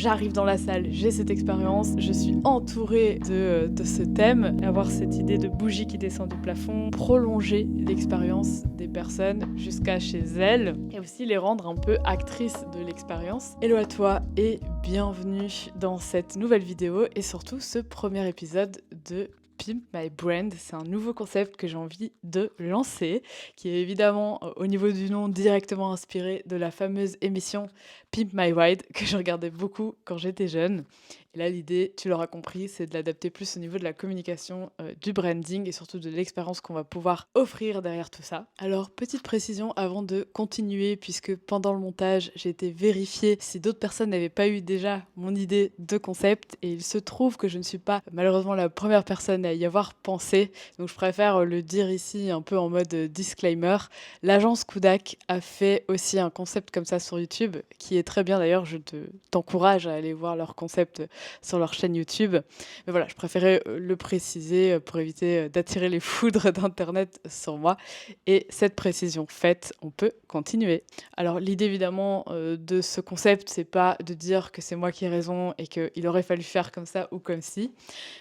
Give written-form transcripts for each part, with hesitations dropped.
j'arrive dans la salle, j'ai cette expérience, je suis entourée de ce thème. Avoir cette idée de bougie qui descend du plafond, prolonger l'expérience des personnes jusqu'à chez elles et aussi les rendre un peu actrices de l'expérience. Hello à toi et bienvenue dans cette nouvelle vidéo et surtout ce premier épisode de Pimp My Brand. C'est un nouveau concept que j'ai envie de lancer, qui est évidemment au niveau du nom directement inspiré de la fameuse émission Pimp My Ride que je regardais beaucoup quand j'étais jeune. Et là, l'idée, tu l'auras compris, c'est de l'adapter plus au niveau de la communication, du branding et surtout de l'expérience qu'on va pouvoir offrir derrière tout ça. Alors, petite précision avant de continuer, puisque pendant le montage, j'ai été vérifier si d'autres personnes n'avaient pas eu déjà mon idée de concept et il se trouve que je ne suis pas malheureusement la première personne à y avoir pensé. Donc, je préfère le dire ici un peu en mode disclaimer. L'agence Kudak a fait aussi un concept comme ça sur YouTube, qui est très bien d'ailleurs, t'encourage à aller voir leur concept sur leur chaîne YouTube. Mais voilà, je préférais le préciser pour éviter d'attirer les foudres d'Internet sur moi. Et cette précision faite, on peut continuer. Alors l'idée évidemment de ce concept, c'est pas de dire que c'est moi qui ai raison et qu'il aurait fallu faire comme ça ou comme ci,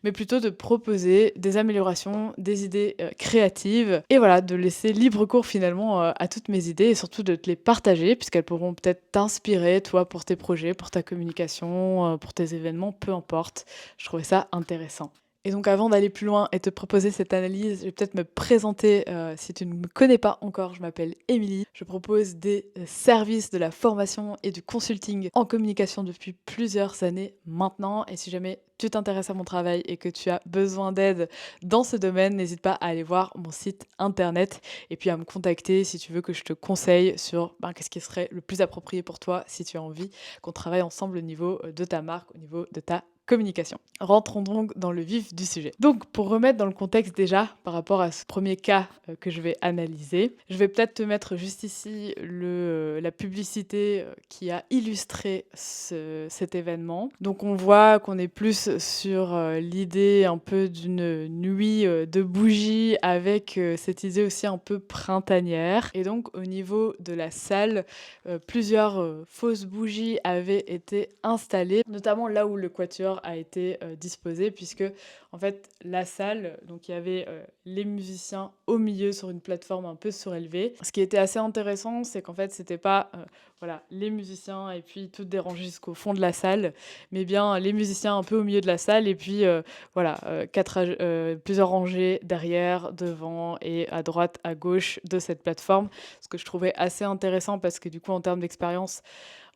mais plutôt de proposer des améliorations, des idées créatives, et voilà, de laisser libre cours finalement à toutes mes idées et surtout de te les partager, puisqu'elles pourront peut-être t'inspirer, toi, pour tes projets, pour ta communication, pour tes événements, peu importe. Je trouvais ça intéressant. Et donc avant d'aller plus loin et te proposer cette analyse, je vais peut-être me présenter si tu ne me connais pas encore. Je m'appelle Émilie. Je propose des services de la formation et du consulting en communication depuis plusieurs années maintenant. Et si jamais tu t'intéresses à mon travail et que tu as besoin d'aide dans ce domaine, n'hésite pas à aller voir mon site internet et puis à me contacter si tu veux que je te conseille sur qu'est-ce qui serait le plus approprié pour toi si tu as envie qu'on travaille ensemble au niveau de ta marque, au niveau de ta communication. Rentrons donc dans le vif du sujet. Donc, pour remettre dans le contexte déjà, par rapport à ce premier cas que je vais analyser, je vais peut-être te mettre juste ici la publicité qui a illustré cet événement. Donc, on voit qu'on est plus sur l'idée un peu d'une nuit de bougies avec cette idée aussi un peu printanière. Et donc, au niveau de la salle, plusieurs fausses bougies avaient été installées, notamment là où le quatuor a été disposé, puisque en fait la salle, donc il y avait les musiciens au milieu sur une plateforme un peu surélevée. Ce qui était assez intéressant, c'est qu'en fait c'était pas voilà, les musiciens et puis tout dérangé jusqu'au fond de la salle, mais bien les musiciens un peu au milieu de la salle et puis voilà, plusieurs rangées derrière, devant et à droite, à gauche de cette plateforme, ce que je trouvais assez intéressant parce que du coup en termes d'expérience,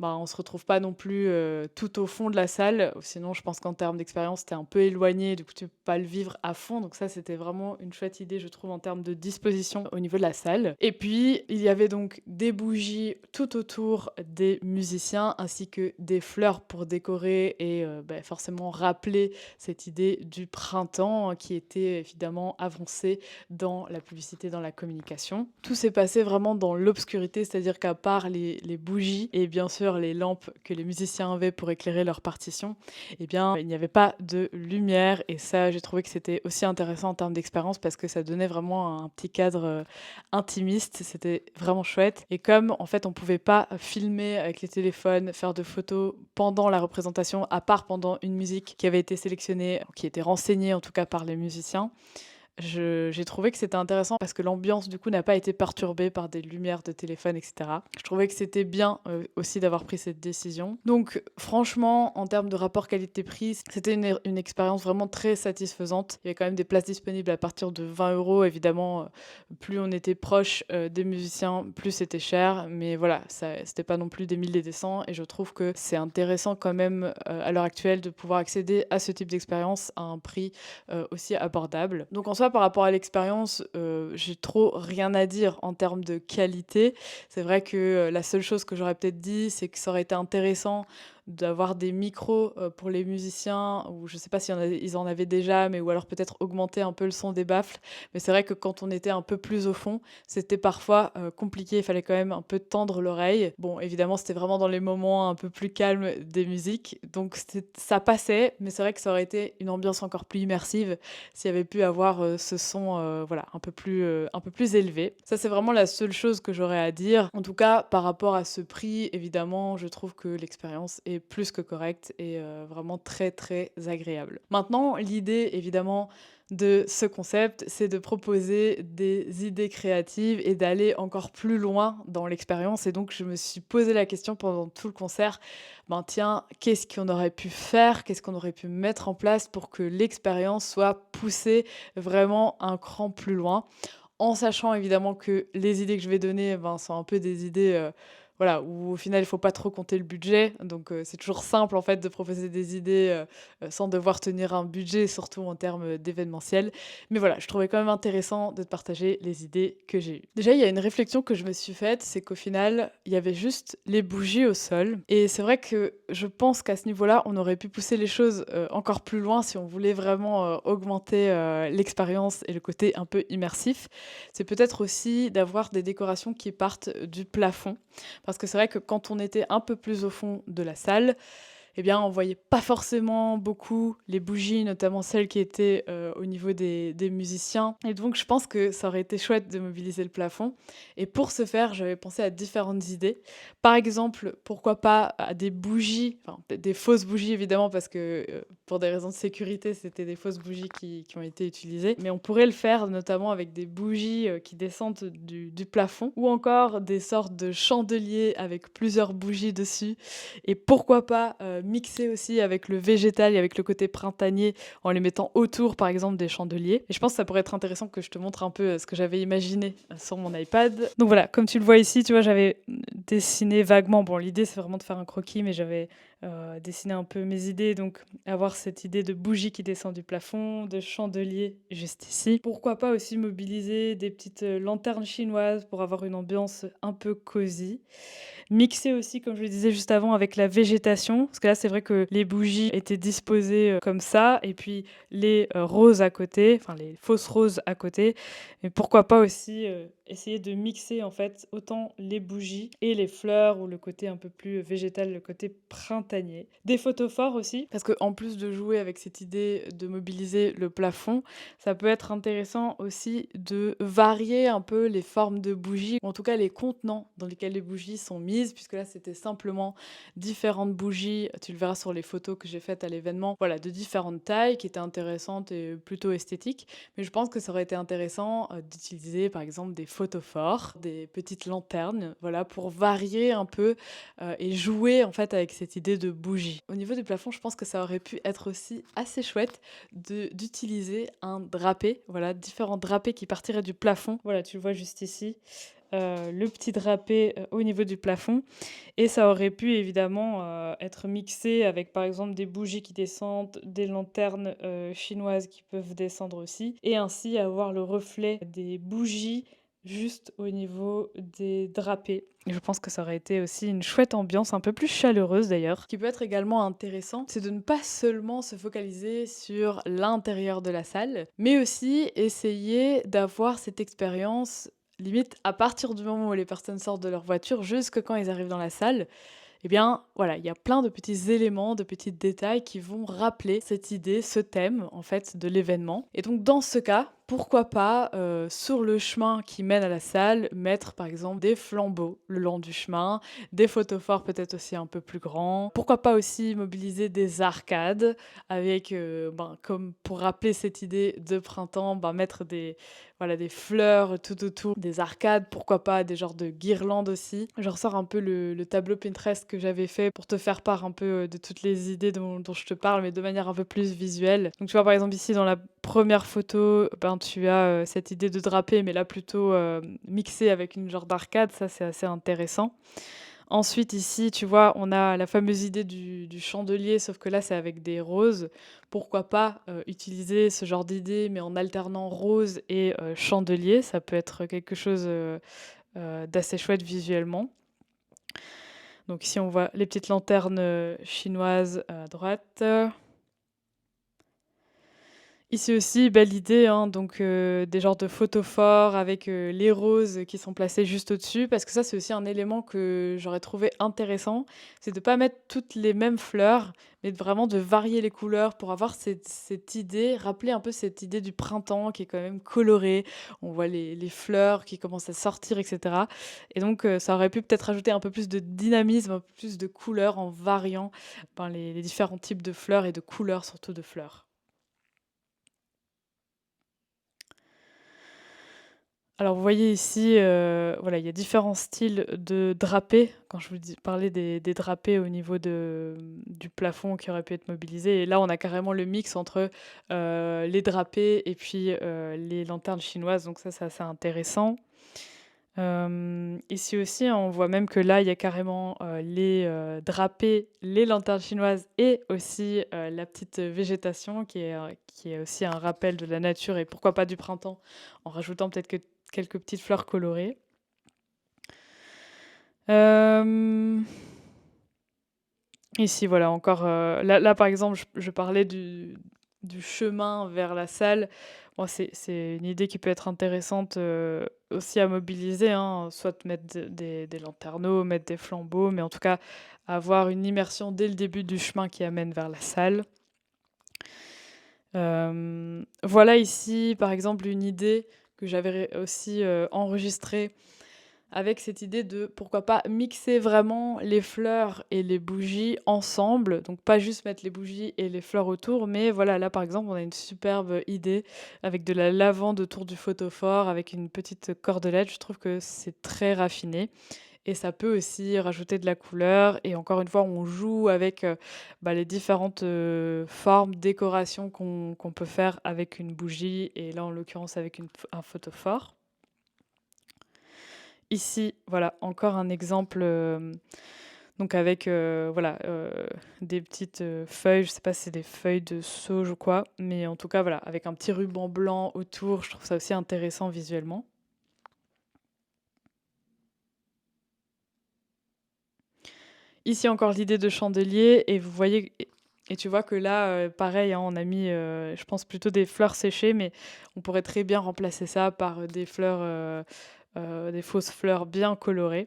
on se retrouve pas non plus tout au fond de la salle. Sinon, je pense qu'en termes d'expérience, tu es un peu éloigné, du coup, tu peux pas le vivre à fond. Donc ça, c'était vraiment une chouette idée, je trouve, en termes de disposition au niveau de la salle. Et puis, il y avait donc des bougies tout autour des musiciens, ainsi que des fleurs pour décorer et forcément rappeler cette idée du printemps qui était évidemment avancée dans la publicité, dans la communication. Tout s'est passé vraiment dans l'obscurité, c'est-à-dire qu'à part les bougies et bien sûr les lampes que les musiciens avaient pour éclairer leur partition, eh bien, il n'y avait pas de lumière. Et ça, j'ai trouvé que c'était aussi intéressant en termes d'expérience parce que ça donnait vraiment un petit cadre intimiste. C'était vraiment chouette. Et comme, en fait, on pouvait pas filmer avec les téléphones, faire de photos pendant la représentation, à part pendant une musique qui avait été sélectionnée, qui était renseignée en tout cas par les musiciens, j'ai trouvé que c'était intéressant parce que l'ambiance du coup n'a pas été perturbée par des lumières de téléphone, etc. Je trouvais que c'était bien aussi d'avoir pris cette décision. Donc franchement, en termes de rapport qualité-prix, c'était une expérience vraiment très satisfaisante. Il y avait quand même des places disponibles à partir de 20 €. Évidemment, plus on était proche des musiciens, plus c'était cher. Mais voilà, c'était pas non plus des milliers des cents. Et je trouve que c'est intéressant quand même à l'heure actuelle de pouvoir accéder à ce type d'expérience à un prix aussi abordable. Donc en soi, par rapport à l'expérience, j'ai trop rien à dire en termes de qualité. C'est vrai que la seule chose que j'aurais peut-être dit, c'est que ça aurait été intéressant d'avoir des micros pour les musiciens, ou je sais pas si ils en avaient déjà, mais ou alors peut-être augmenter un peu le son des baffles. Mais c'est vrai que quand on était un peu plus au fond, c'était parfois compliqué, il fallait quand même un peu tendre l'oreille. Bon, évidemment, c'était vraiment dans les moments un peu plus calmes des musiques, donc ça passait, mais c'est vrai que ça aurait été une ambiance encore plus immersive s'il y avait pu avoir ce son voilà, un peu plus élevé. Ça, c'est vraiment la seule chose que j'aurais à dire. En tout cas, par rapport à ce prix, évidemment, je trouve que l'expérience est est plus que correcte et vraiment très très agréable. Maintenant, l'idée évidemment de ce concept, c'est de proposer des idées créatives et d'aller encore plus loin dans l'expérience. Et donc, je me suis posé la question pendant tout le concert, ben tiens, qu'est-ce qu'on aurait pu faire, qu'est-ce qu'on aurait pu mettre en place pour que l'expérience soit poussée vraiment un cran plus loin, en sachant évidemment que les idées que je vais donner, ben, sont un peu des idées, voilà, où au final il faut pas trop compter le budget. Donc c'est toujours simple en fait de proposer des idées, sans devoir tenir un budget, surtout en termes d'événementiel. Mais voilà, je trouvais quand même intéressant de te partager les idées que j'ai eues. Déjà, il y a une réflexion que je me suis faite, c'est qu'au final, il y avait juste les bougies au sol. Et c'est vrai que je pense qu'à ce niveau-là, on aurait pu pousser les choses encore plus loin si on voulait vraiment augmenter l'expérience et le côté un peu immersif. C'est peut-être aussi d'avoir des décorations qui partent du plafond. Parce que c'est vrai que quand on était un peu plus au fond de la salle, eh bien, on voyait pas forcément beaucoup les bougies, notamment celles qui étaient au niveau des musiciens. Et donc, je pense que ça aurait été chouette de mobiliser le plafond. Et pour ce faire, j'avais pensé à différentes idées. Par exemple, pourquoi pas à des bougies, enfin des fausses bougies évidemment, parce que pour des raisons de sécurité, c'était des fausses bougies qui ont été utilisées. Mais on pourrait le faire notamment avec des bougies qui descendent du plafond, ou encore des sortes de chandeliers avec plusieurs bougies dessus. Et pourquoi pas mixer aussi avec le végétal et avec le côté printanier en les mettant autour, par exemple, des chandeliers. Et je pense que ça pourrait être intéressant que je te montre un peu ce que j'avais imaginé sur mon iPad. Donc voilà, comme tu le vois ici, tu vois, j'avais dessiné vaguement. Bon, l'idée, c'est vraiment de faire un croquis, mais j'avais dessiné un peu mes idées. Donc avoir cette idée de bougie qui descend du plafond, de chandelier juste ici. Pourquoi pas aussi mobiliser des petites lanternes chinoises pour avoir une ambiance un peu cosy. Mixer aussi, comme je le disais juste avant, avec la végétation. Parce que là, c'est vrai que les bougies étaient disposées comme ça. Et puis les roses à côté, enfin les fausses roses à côté. Et pourquoi pas aussi essayer de mixer en fait autant les bougies et les fleurs ou le côté un peu plus végétal, le côté printanier. Des photophores aussi, parce que en plus de jouer avec cette idée de mobiliser le plafond, ça peut être intéressant aussi de varier un peu les formes de bougies, ou en tout cas les contenants dans lesquels les bougies sont mises, puisque là c'était simplement différentes bougies, tu le verras sur les photos que j'ai faites à l'événement, voilà, de différentes tailles qui étaient intéressantes et plutôt esthétiques. Mais je pense que ça aurait été intéressant d'utiliser par exemple des photophores, des petites lanternes, voilà, pour varier un peu et jouer en fait avec cette idée de bougie. Au niveau du plafond, je pense que ça aurait pu être aussi assez chouette d'utiliser un drapé, voilà, différents drapés qui partiraient du plafond. Voilà, tu le vois juste ici. Le petit drapé au niveau du plafond, et ça aurait pu évidemment être mixé avec par exemple des bougies qui descendent, des lanternes chinoises qui peuvent descendre aussi, et ainsi avoir le reflet des bougies juste au niveau des drapés. Et je pense que ça aurait été aussi une chouette ambiance, un peu plus chaleureuse d'ailleurs. Ce qui peut être également intéressant, c'est de ne pas seulement se focaliser sur l'intérieur de la salle, mais aussi essayer d'avoir cette expérience limite à partir du moment où les personnes sortent de leur voiture jusque quand ils arrivent dans la salle. Eh bien, voilà, il y a plein de petits éléments, de petits détails qui vont rappeler cette idée, ce thème, en fait, de l'événement. Et donc, dans ce cas, pourquoi pas, sur le chemin qui mène à la salle, mettre par exemple des flambeaux le long du chemin, des photophores peut-être aussi un peu plus grands. Pourquoi pas aussi mobiliser des arcades avec, comme pour rappeler cette idée de printemps, mettre voilà, des fleurs tout autour, des arcades, pourquoi pas des genres de guirlandes aussi. Je ressors un peu le tableau Pinterest que j'avais fait pour te faire part un peu de toutes les idées dont je te parle, mais de manière un peu plus visuelle. Donc tu vois par exemple ici dans la première photo, tu as cette idée de drapé, mais là plutôt mixée avec une genre d'arcade, ça c'est assez intéressant. Ensuite, ici, tu vois, on a la fameuse idée du chandelier, sauf que là, c'est avec des roses. Pourquoi pas utiliser ce genre d'idée, mais en alternant rose et chandelier. Ça peut être quelque chose d'assez chouette visuellement. Donc ici, on voit les petites lanternes chinoises à droite. Ici aussi, belle idée, hein, donc des genres de photophores avec, les roses qui sont placées juste au-dessus. Parce que ça, c'est aussi un élément que j'aurais trouvé intéressant, c'est de pas mettre toutes les mêmes fleurs, mais vraiment de varier les couleurs pour avoir cette idée, rappeler un peu cette idée du printemps qui est quand même colorée. On voit les fleurs qui commencent à sortir et cetera et donc ça aurait pu peut-être ajouter un peu plus de dynamisme, un peu plus de couleurs en variant, ben, les différents types de fleurs et de couleurs surtout de fleurs. Alors vous voyez ici, voilà, il y a différents styles de drapés. Quand je vous parlais des drapés au niveau du plafond qui auraient pu être mobilisés et là, on a carrément le mix entre, les drapés et puis, les lanternes chinoises, donc ça, c'est assez intéressant. Ici aussi, on voit même que là, il y a carrément, les, drapés, les lanternes chinoises et aussi, la petite végétation qui est aussi un rappel de la nature et pourquoi pas du printemps, en rajoutant peut-être que quelques petites fleurs colorées. Hem, Ici, voilà, encore, là, par exemple, je parlais du chemin vers la salle. Bon, c'est une idée qui peut être intéressante, aussi à mobiliser, hein, soit mettre des lanterneaux, mettre des flambeaux, mais en tout cas, avoir une immersion dès le début du chemin qui amène vers la salle. Voilà ici, par exemple, une idée que j'avais aussi, enregistrée avec cette idée de, pourquoi pas, mixer vraiment les fleurs et les bougies ensemble, donc pas juste mettre les bougies et les fleurs autour, mais voilà, là, par exemple, on a une superbe idée avec de la lavande autour du photophore, avec une petite cordelette. Je trouve que c'est très raffiné et ça peut aussi rajouter de la couleur et encore une fois, on joue avec, bah, les différentes, formes, décorations qu'on peut faire avec une bougie et là, en l'occurrence, avec un photophore. Ici, voilà, encore un exemple, donc avec, voilà, des petites, feuilles, je sais pas si c'est des feuilles de sauge ou quoi, mais en tout cas, voilà, avec un petit ruban blanc autour, je trouve ça aussi intéressant visuellement. Ici, encore l'idée de chandelier et vous voyez et tu vois que là, pareil, hein, on a mis, je pense plutôt des fleurs séchées, mais on pourrait très bien remplacer ça par, des fleurs, des fausses fleurs bien colorées.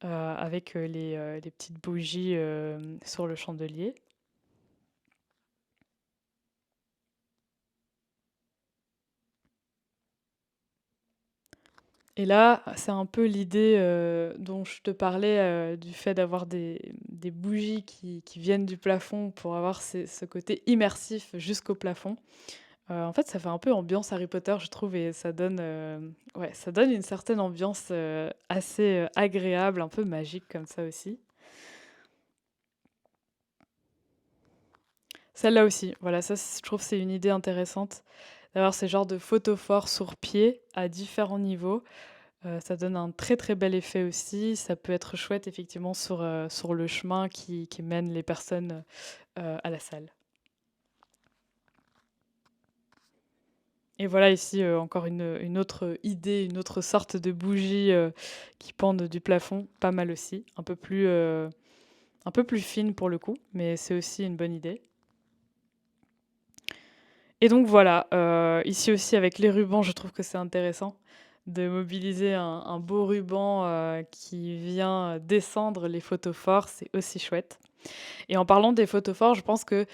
Avec, les petites bougies, sur le chandelier. Et là, c'est un peu l'idée, dont je te parlais, du fait d'avoir des bougies qui viennent du plafond pour avoir ce côté immersif jusqu'au plafond. En fait, ça fait un peu ambiance Harry Potter, je trouve et ça donne, ouais, ça donne une certaine ambiance, assez, agréable, un peu magique comme ça aussi. Celle-là aussi, voilà, ça, je trouve c'est une idée intéressante d'avoir ces genres de photophores sur pied à différents niveaux. Ça donne un très, très bel effet aussi. Ça peut être chouette effectivement sur le chemin qui mène les personnes, à la salle. Et voilà ici, encore une autre idée, une autre sorte de bougie, qui pendent du plafond, pas mal aussi. Un peu plus fine pour le coup, mais c'est aussi une bonne idée. Et donc voilà, ici aussi avec les rubans, je trouve que c'est intéressant de mobiliser un beau ruban, qui vient descendre les photophores, c'est aussi chouette. Et en parlant des photophores, je pense que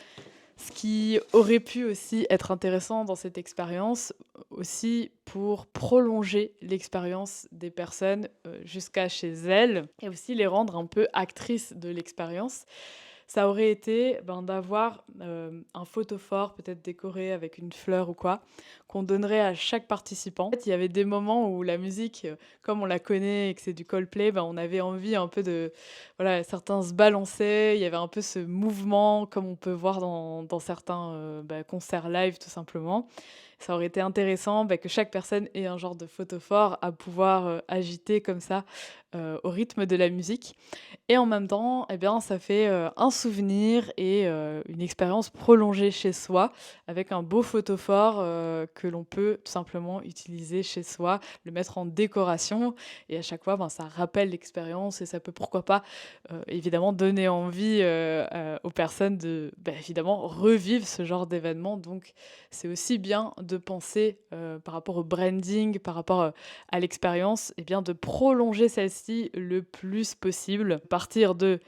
ce qui aurait pu aussi être intéressant dans cette expérience, aussi pour prolonger l'expérience des personnes, jusqu'à chez elles et aussi les rendre un peu actrices de l'expérience, ça aurait été, ben, d'avoir, un photophore peut-être décoré avec une fleur ou quoi, qu'on donnerait à chaque participant. En fait, il y avait des moments où la musique, comme on la connaît et que c'est du Coldplay, ben, on avait envie un peu de voilà, certains se balançaient, il y avait un peu ce mouvement comme on peut voir dans certains, bah, concerts live tout simplement. Ça aurait été intéressant, bah, que chaque personne ait un genre de photophore à pouvoir, agiter comme ça, au rythme de la musique et en même temps, eh bien, ça fait, un souvenir et une expérience prolongée chez soi avec un beau photophore, que l'on peut tout simplement utiliser chez soi, le mettre en décoration et à chaque fois, ben, ça rappelle l'expérience et ça peut, pourquoi pas, évidemment donner envie, aux personnes de, bah, évidemment revivre ce genre d'événement. Donc c'est aussi bien de penser, par rapport au branding, par rapport, à l'expérience et bien de prolonger celle-ci le plus possible. Partir de: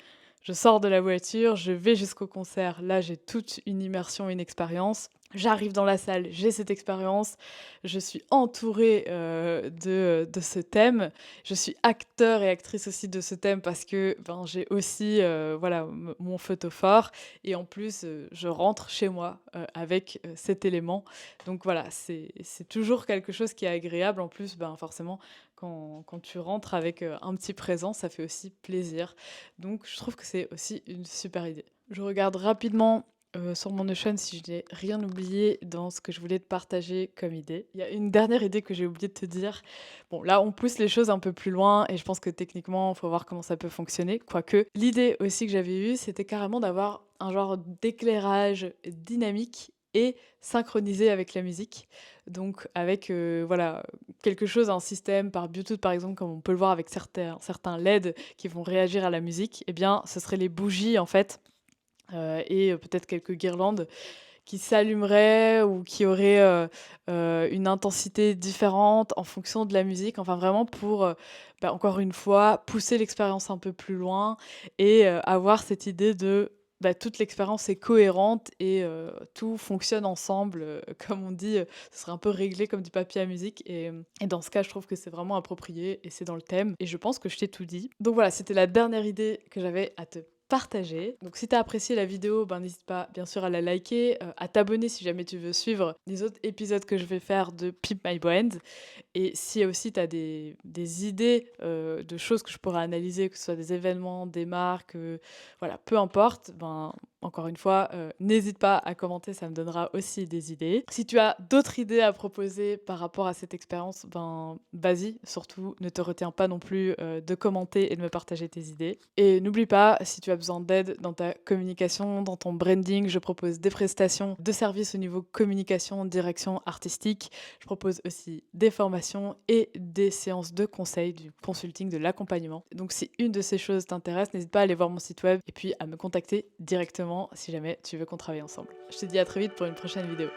je sors de la voiture, je vais jusqu'au concert, là j'ai toute une immersion, une expérience. J'arrive dans la salle, j'ai cette expérience, je suis entourée, de ce thème. Je suis acteur et actrice aussi de ce thème parce que, ben, j'ai aussi, voilà, mon photophore et en plus, je rentre chez moi, avec, cet élément. Donc voilà, c'est toujours quelque chose qui est agréable. En plus, ben, forcément, quand tu rentres avec, un petit présent, ça fait aussi plaisir. Donc je trouve que c'est aussi une super idée. Je regarde rapidement sur mon Notion si je n'ai rien oublié dans ce que je voulais te partager comme idée. Il y a une dernière idée que j'ai oublié de te dire. Bon, là, on pousse les choses un peu plus loin et je pense que techniquement, il faut voir comment ça peut fonctionner. Quoique, l'idée aussi que j'avais eue, c'était carrément d'avoir un genre d'éclairage dynamique et synchronisé avec la musique. Donc avec voilà, quelque chose, un système par Bluetooth par exemple, comme on peut le voir avec certains LED qui vont réagir à la musique, eh bien ce serait les bougies en fait et peut-être quelques guirlandes qui s'allumeraient ou qui auraient, une intensité différente en fonction de la musique. Enfin vraiment pour, bah, encore une fois, pousser l'expérience un peu plus loin et avoir cette idée de, bah, toute l'expérience est cohérente et tout fonctionne ensemble, comme on dit, ce serait un peu réglé comme du papier à musique et dans ce cas, je trouve que c'est vraiment approprié et c'est dans le thème et je pense que je t'ai tout dit. Donc voilà, c'était la dernière idée que j'avais à te partager. Donc si tu as apprécié la vidéo, ben, n'hésite pas bien sûr à la liker, à t'abonner si jamais tu veux suivre les autres épisodes que je vais faire de Pimp My Brand. Et si aussi tu as des idées de choses que je pourrais analyser, que ce soit des événements, des marques, voilà, peu importe, ben, encore une fois, n'hésite pas à commenter, ça me donnera aussi des idées. Si tu as d'autres idées à proposer par rapport à cette expérience, ben vas-y, surtout ne te retiens pas non plus de commenter et de me partager tes idées. Et n'oublie pas, si tu as besoin d'aide dans ta communication, dans ton branding, je propose des prestations de services au niveau communication, direction artistique. Je propose aussi des formations et des séances de conseil, du consulting, de l'accompagnement. Donc si une de ces choses t'intéresse, n'hésite pas à aller voir mon site web et puis à me contacter directement si jamais tu veux qu'on travaille ensemble. Je te dis à très vite pour une prochaine vidéo.